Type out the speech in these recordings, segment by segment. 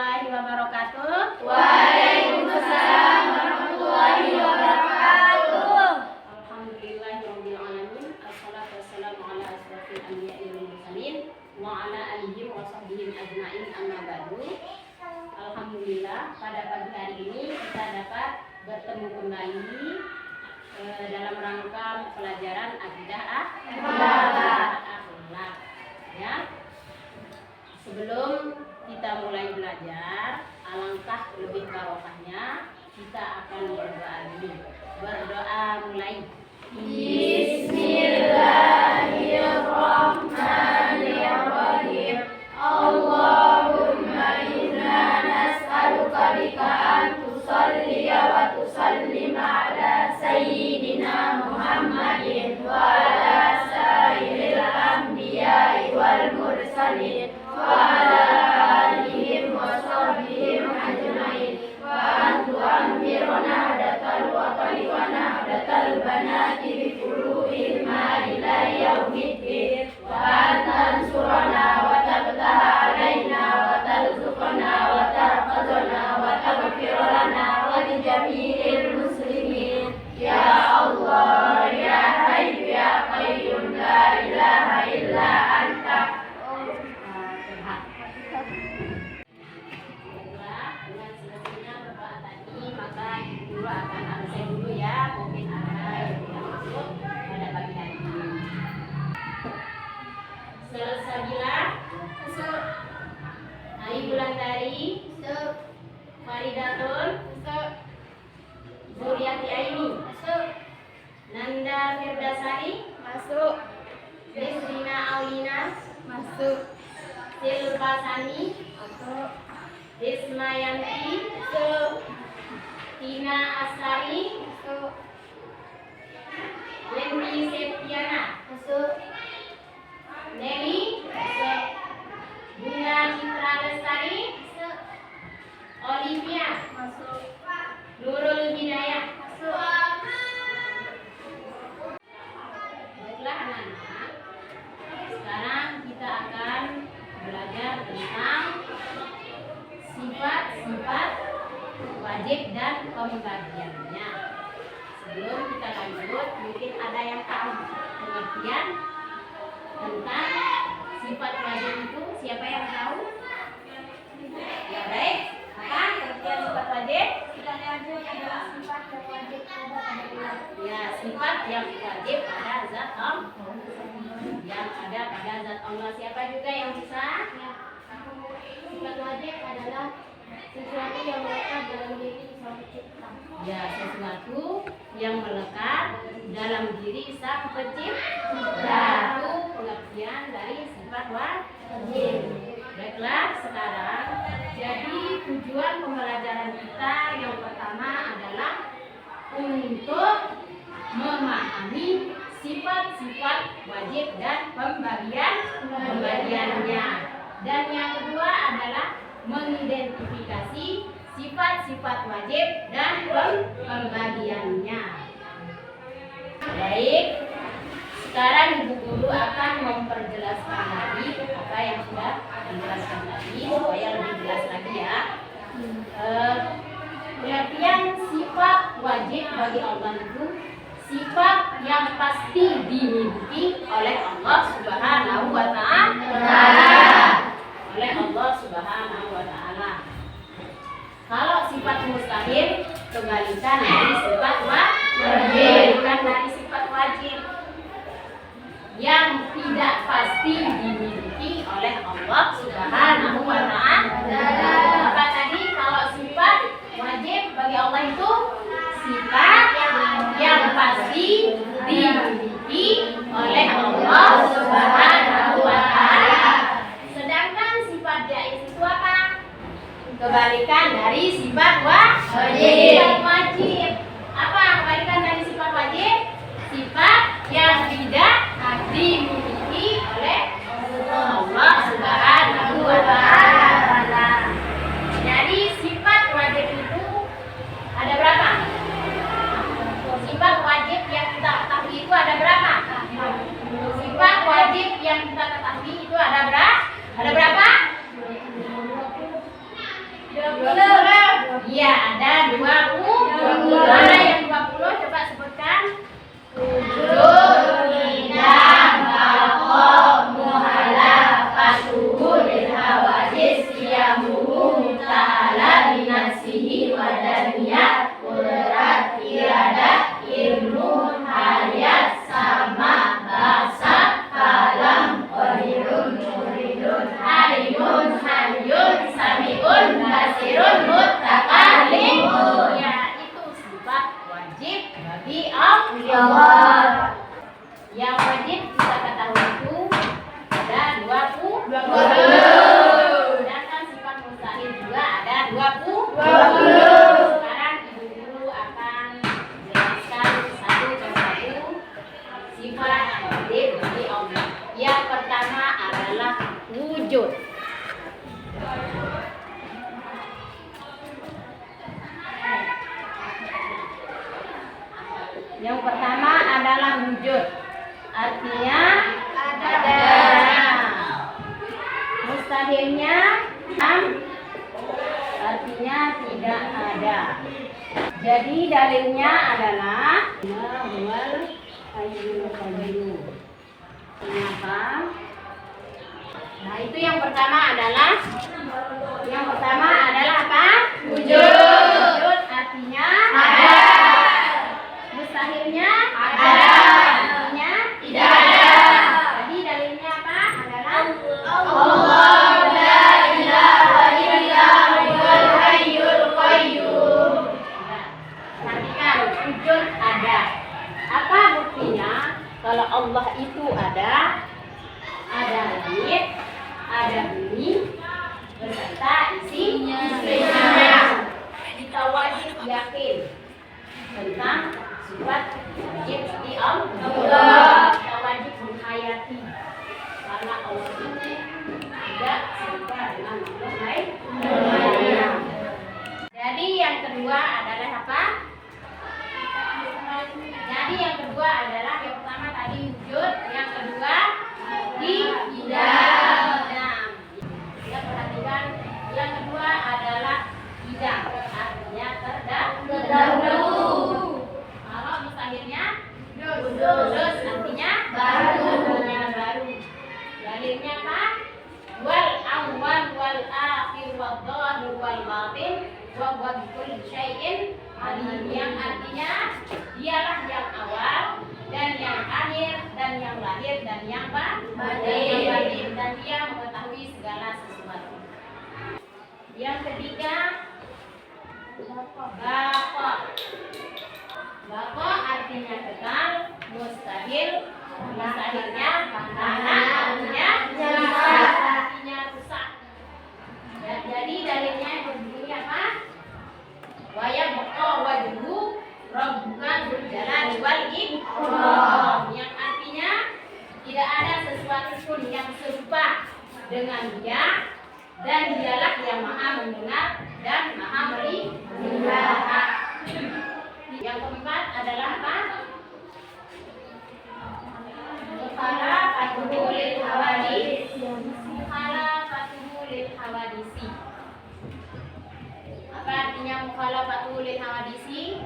warahmatullahi wabarakatuh. Waalaikumsalam warahmatullahi wabarakatuh. Alhamdulillahirabbil alamin. Assalatu wassalamu ala asyrofil anbiya'i wal mursalin wa ala alihi wa sahbihi ajmain, amma ba'du. Alhamdulillah, pada pagi hari ini kita dapat bertemu kembali dalam rangka pelajaran akidah akhlak. Ya. Sebelum kita mulai belajar, alangkah lebih barokahnya kita akan berdoa dulu. Berdoa mulai. Bismillahirrahmanirrahim. Allahumma inna nas'aluka bika an tusalliya wa tusallima ala sayyidina Muhammadin wa ala sayyidil anbiya'i wal mursalin wa ala alihim wa sahbihim ajma'in wa antu amirona hadatal watani wa nahdatal banati bi furu'il ma'ila yaumiddin wa antan surana wa tabtaha alaina wa tarzuqana wa tarqadana wa taghfirlana wa li jami'il muslimin ya Allah ya Hayyu ya Qayyum la ilaha illa anta. Dengan selesainya berdoa tadi, maka guru akan absen dulu ya. Mungkin ada yang tidak masuk pada pagi hari ini. Salsabila, Hari Bulan Tari, Faridatun, Zuriati Aini, Nanda Firdasari, Masuk. Desrina Alina, Masuk. Silvasani, Masuk. Desmayanti, Masuk. Tina Asari, Masuk. Wendy Septiana, Masuk. Nelly, Masuk. Bunga Citra Lestari, Masuk. Olivia, Masuk. Nurul Hidayah. Masuk. Baiklah anak-anak, sekarang kita akan belajar tentang sifat-sifat wajib dan pembagiannya. Sebelum kita lanjut, mungkin ada yang tahu pengertian tentang sifat wajib itu. Siapa yang tahu? Ya baik. Apa pengertian sifat wajib? Sifat wajib adalah sifat yang wajib ada pada Allah. Ya, sifat yang wajib pada zat Allah. Yang ada pada zat Allah. Siapa juga yang bisa? Sifat wajib adalah sesuatu yang melekat dalam diri sang pencipta. Ya, sesuatu yang melekat dalam diri sang pencipta. Itu pengertian dari sifat wajib. Baiklah, sekarang jadi tujuan pembelajaran kita yang pertama adalah untuk memahami sifat-sifat wajib dan pembagiannya. Dan yang kedua adalah mengidentifikasi sifat-sifat wajib dan pembagiannya. Baik, sekarang Ibu Guru akan memperjelaskan lagi apa yang sudah dijelaskan tadi supaya lebih jelas lagi ya. Pengertian sifat wajib bagi Allah itu sifat yang pasti dimiliki oleh Allah Subhanahu wa Ta'ala. Oleh Allah Subhanahu wa Ta'ala. Kalau sifat mustahil, kebalikan dari sifat wajib. Kebalikan dari sifat wajib yang tidak pasti dimiliki oleh Allah Subhanahu wa Ta'ala. Apa tadi? Kalau sifat wajib bagi Allah itu sifat yang pasti dimiliki oleh Allah Subhanahu wa Ta'ala. Sedangkan sifat jaiz itu apa? Kebalikan dari sifat wajib. Apa kebalikan dari sifat wajib? Sifat yang tidak dimiliki oleh Allah Subhanahu wa Ta'ala. Jadi sifat wajib itu ada berapa? Sifat wajib yang kita ketahui itu ada berapa? Sifat wajib yang kita ketahui itu ada berapa? Ada berapa? Iya, ada 20. Mana yang 20? Coba sebutkan. Wujud, idam, baqo, muhala, fatuhu, hawadis, siyamuhu, muta'ala, binafsihi, wadaniyah, qudrat, iradat, ilmu, hayat, sama, basa, kalam, qadirun, muridun, halimun, hayyun, sami'un, basirun, mutakalim. Ya, itu sifat wajib bagi Allah. Yang wajib kita ketahui itu ada 20. Sedangkan sifat mustahil juga ada 20. Sekarang ibu guru akan menjelaskan satu persatu sifat wajib bagi Allah. Yang pertama adalah wujud. Yang pertama adalah wujud. Artinya ada. Mustahilnya artinya tidak ada. Jadi dalilnya adalah wal hayyul qayyum. Kenapa? Nah, itu yang pertama adalah apa? Wujud. Wujud artinya ada. Mustahilnya ada. Artinya tidak ada. Jadi dalilnya apa? Adalah Allah la ilaha illa huwal hayyul qayyum. Perhatikan, wujud ada. Apa buktinya? Kalau Allah itu ada langit, ada bumi, beserta isinya. Kita wajib yakin tentang sifat wajib di Allah. Kita wajib menghayati karena Allah itu tidak serupa dengan makhluk lainnya. Jadi yang kedua adalah apa? Yang pertama tadi wujud, yang kedua idam. Ya, perhatikan, yang kedua adalah idam, artinya terdahulu. Kalau mustahilnya wujud, artinya baru. Dalilnya apa? Wal awwal wal akhir wal dhahir wal batin wa huwa bi kulli syai'in alim, yang artinya dialah yang awal dan yang akhir dan yang lahir dan yang batin, dan dia mengetahui segala sesuatu. Yang ketiga, baqo artinya kekal, mustahilnya artinya rusak. Jadi dalilnya yang berbunyi apa? Wa yabqa wajhu rabbuka dzul jalali wal ikram, yang artinya tidak ada sesuatu pun yang serupa dengan Dia, dan Dialah yang Maha mendengar dan Maha melihat. Yang keempat adalah apa? Mukhalafatuhu lil hawadisi. Apa artinya mukhalafatuhu lil hawadisi?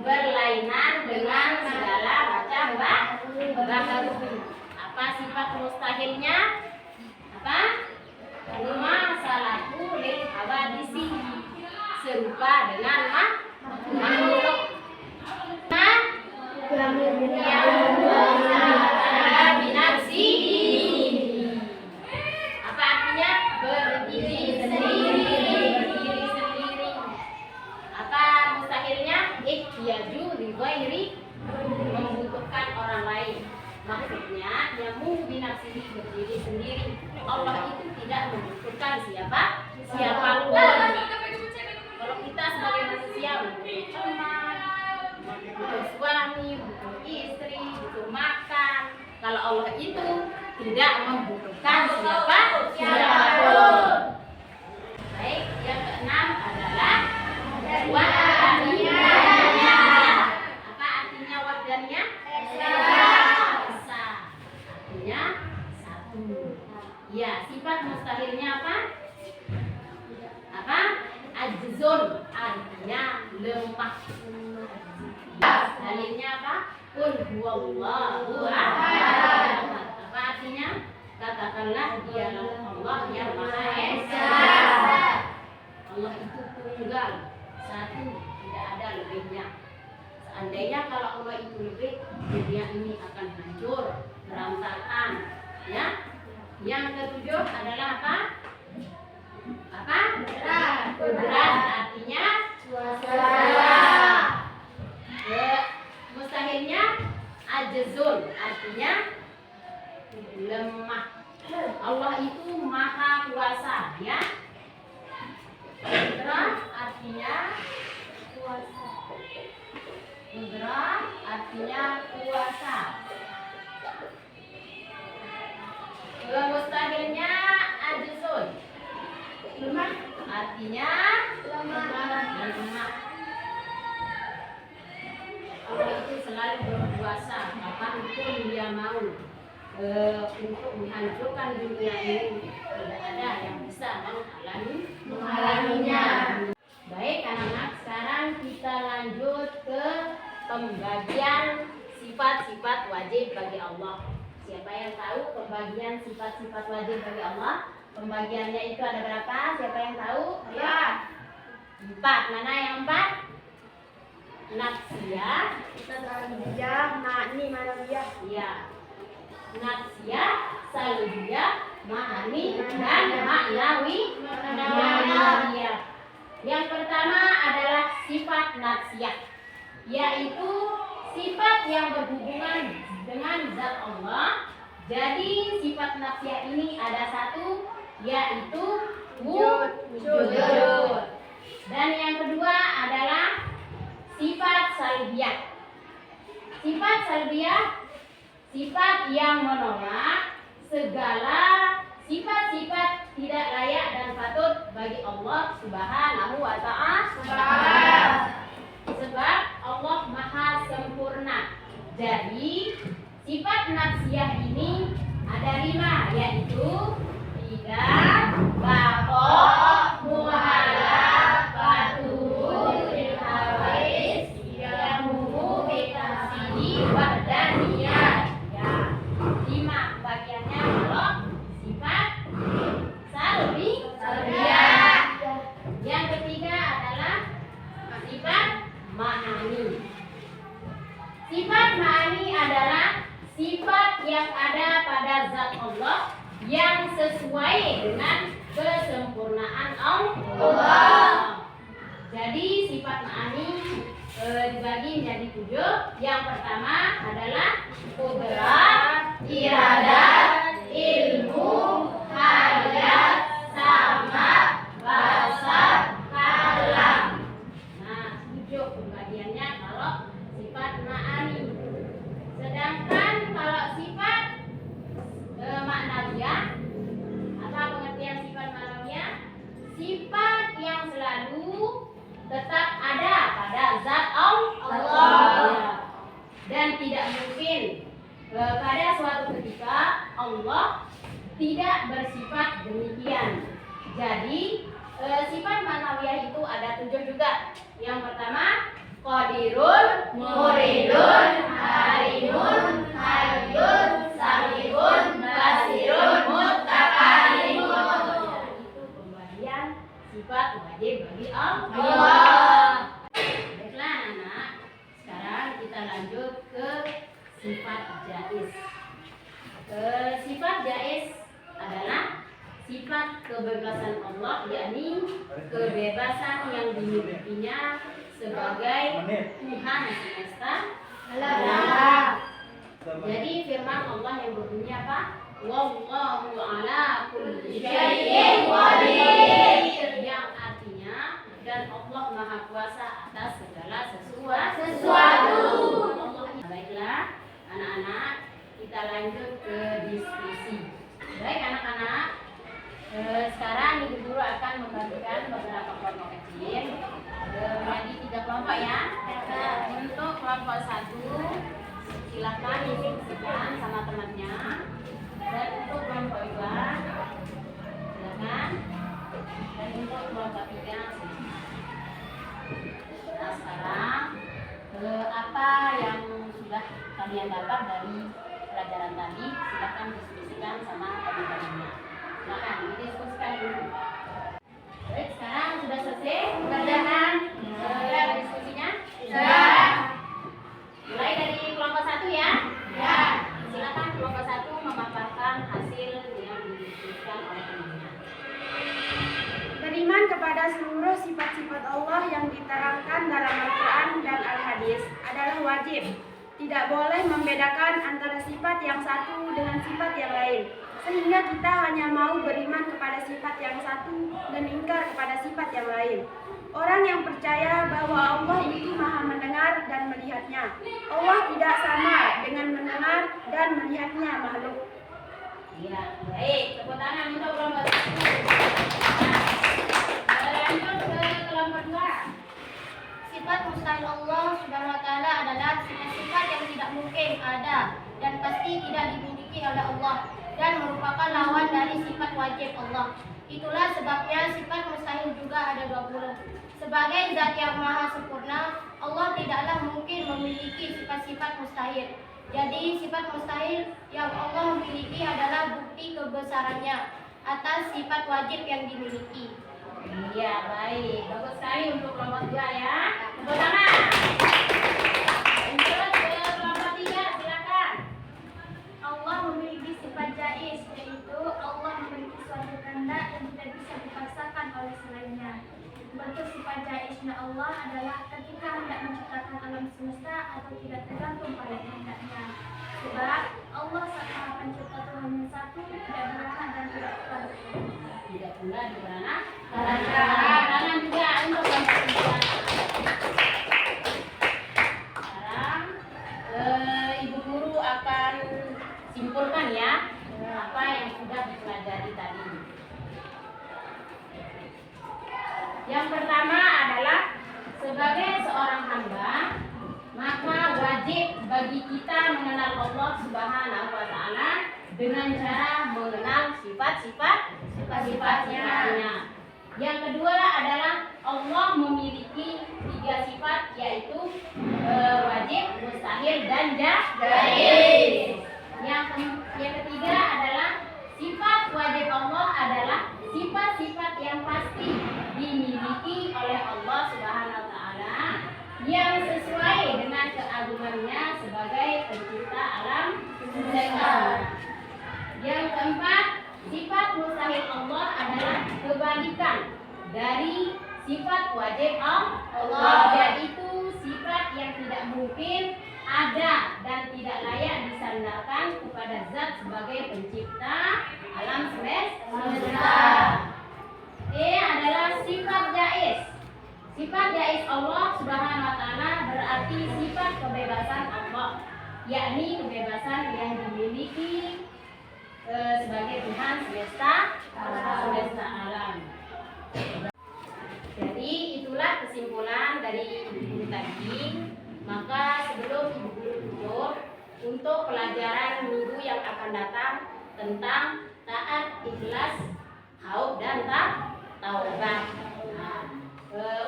Berlainan dengan segala macam baharu. Apa sifat mustahilnya? Apa? Salatu lil hawadisi, serupa dengan makhluk. Apa artinya? Berdiri sendiri. Apa mustahilnya? Ihtiyaju li ghairi, membutuhkan orang lain. Maksudnya yamu binafsihi, berdiri sendiri. Allah itu tidak membutuhkan siapapun. Kalau kita sebagai manusia butuh teman, butuh suami, butuh istri, butuh makan. Kalau Allah itu tidak membutuhkan siapapun. Baik, yang keenam adalah wahdaniyah. Apa artinya wahdaniyah? Esa. Artinya satu. Ya, sifat mustahilnya apa? ajzun artinya lemah. Dalilnya apa? Qul huwallahu ahad. Apa artinya? Katakanlah dialah Allah yang Maha Esa. Allah itu tunggal, satu, tidak ada lebihnya. Seandainya kalau Allah itu lebih, dunia ini akan hancur, berantakan. Ya. Yang ketujuh adalah apa? Apa? Kudrat artinya kuasa. Mustahilnya ajzun artinya lemah. Allah itu maha kuasa, ya. Kudrat artinya kuasa. Kudrat artinya kuasa. Mustahilnya ajzun lemah artinya lemah. Allah itu selalu berkuasa kapanpun dia mau untuk menghancurkan dunia ini. Tidak ada yang bisa menghalanginya. Baik anak-anak, sekarang kita lanjut ke pembagian sifat-sifat wajib bagi Allah. Siapa yang tahu pembagian sifat-sifat wajib bagi Allah? Pembagiannya itu ada berapa? Siapa yang tahu? Ya. 4. Mana yang 4? Nafsiyah, salbiyah, ma'ani, manawiyah. Iya. Nafsiyah, salbiyah, ma'ani, dan ma'nawiyah. Yang pertama adalah sifat nafsiyah, yaitu sifat yang berhubungan dengan zat Allah. Jadi sifat nafsiyah ini ada satu, yaitu wujud. Dan yang kedua adalah sifat salbiyah. Sifat salbiyah, sifat yang menolak segala sifat-sifat tidak layak dan patut bagi Allah Subhanahu wa Ta'ala. Sebab Allah Maha Sempurna. Jadi sifat nafsiyah ini ada 5, yaitu 3, baqo, muhala, fatul, ilhawais, yamumu, bitafsidi, wardaniyat. Ya, 5 bagiannya kalau sifat salbiyah. Yang ketiga adalah sifat ma'ani. Sifat ma'ani adalah sifat yang ada pada zat Allah yang sesuai dengan kesempurnaan Allah. Jadi sifat ma'ani dibagi menjadi 7. Yang pertama adalah qudrat, iradat, ilmu, hayat, sama, basar, kalam. Nah, 7 pembagiannya kalau sifat ma'ani. Sedangkan kalau sifat ma'nawiyah, apa pengertian sifat ma'nawiyah? Sifat yang selalu tetap ada pada zat Allah dan tidak mungkin pada suatu ketika Allah tidak bersifat demikian. Jadi sifat ma'nawiyah itu ada 7 juga. Yang pertama qadirun, muridun, harinun, hayyun, samihun, basirun, mutakalimun. Itu pembagian sifat wajib bagi Allah. Baiklah anak, sekarang kita lanjut ke sifat jaiz. Sifat jaiz adalah sifat kebebasan Allah, yakni kebebasan yang dimilikinya sebagai Tuhan semesta alam. Jadi firman Allah yang berbunyi apa? Wallahu ala kulli syai'in qadir. Yang artinya dan Allah Maha Kuasa atas segala sesuatu. Baiklah anak-anak, kita lanjut ke diskusi. Baik anak-anak, sekarang ibu guru akan membagikan beberapa kelompok kecil menjadi 3 kelompok ya. Untuk kelompok 1 silakan diskusikan sama temannya. Dan untuk kelompok 2 silakan. Dan untuk kelompok 3 sekarang apa yang sudah kalian dapat dari pelajaran tadi, silakan diskusikan sama teman-temannya. Silakan didiskusikan dulu. Baik, sekarang sudah selesai pelajaran diskusinya? Sudah. Mulai dari kelompok 1 ya? Ya. Silakan kelompok 1 memaparkan hasil yang didiskusikan oleh temannya. Beriman kepada seluruh sifat-sifat Allah yang diterangkan dalam Al-Quran dan Al-Hadis adalah wajib. Tidak boleh membedakan antara sifat yang satu dengan sifat yang lain, sehingga kita hanya mau beriman kepada sifat yang satu dan ingkar kepada sifat yang lain. Orang yang percaya bahwa Allah itu maha mendengar dan melihatnya. Allah tidak sama dengan mendengar dan melihatnya makhluk. Iya, baik. Tepuk tangan untuk kelompok 1. Lanjut ke kelompok 2. Sifat mustahil Allah Subhanahu wa taala adalah sifat-sifat yang tidak mungkin ada dan pasti tidak dimiliki oleh Allah dan merupakan lawan dari sifat wajib Allah. Itulah sebabnya sifat mustahil juga ada 20. Sebagai zat yang maha sempurna, Allah tidaklah mungkin memiliki sifat-sifat mustahil. Jadi sifat mustahil yang Allah miliki adalah bukti kebesarannya atas sifat wajib yang dimiliki. Iya, baik. Bagus sekali untuk kelompok 2 ya. Tepuk tangan. Lanjut ke kelompok 3, silakan. Allah memiliki sifat jaiz, yaitu Allah memiliki suatu kehendak yang tidak bisa dipaksakan oleh selainnya. Bentuk sifat jaiznya Allah adalah ketika hendak menciptakan alam semesta atau tidak tergantung pada kehendaknya. Sebab Allah sang maha pencipta Tuhan yang satu, tidak beranak dan tidak tunggal. Tidak pula di beranak. Tangan juga untuk kelompok 3. Sekarang Ibu Guru akan simpulkan ya apa yang sudah dipelajari tadi. Yang pertama adalah sebagai seorang hamba, maka wajib bagi kita mengenal Allah Subhanahu wa taala dengan cara mengenal sifat-sifatnya. Yang kedua adalah Allah memiliki 3 sifat, yaitu wajib, mustahil, dan jaiz. Yang ketiga adalah sifat wajib Allah adalah sifat-sifat yang pasti dimiliki oleh Allah Subhanahu wa taala yang sesuai dengan keagungannya sebagai pencipta alam semesta. Yang keempat, sifat mustahil Allah adalah kebalikan dari sifat wajib Allah, yaitu sifat yang tidak mungkin ada dan tidak layak disandarkan kepada zat sebagai pencipta alam semesta. Adalah sifat jaiz. Sifat jaiz Allah Subhanahu wa taala berarti sifat kebebasan Allah, yakni kebebasan yang dimiliki sebagai Tuhan semesta alam. Jadi itulah kesimpulan dari Ibu Guru tadi. Maka sebelum Ibu Guru tutup, untuk pelajaran minggu yang akan datang tentang taat, ikhlas, khauf, dan taubat. Nah,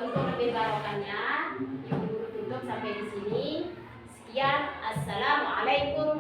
untuk lebih barokahnya Ibu Guru tutup sampai di sini. Sekian, assalamualaikum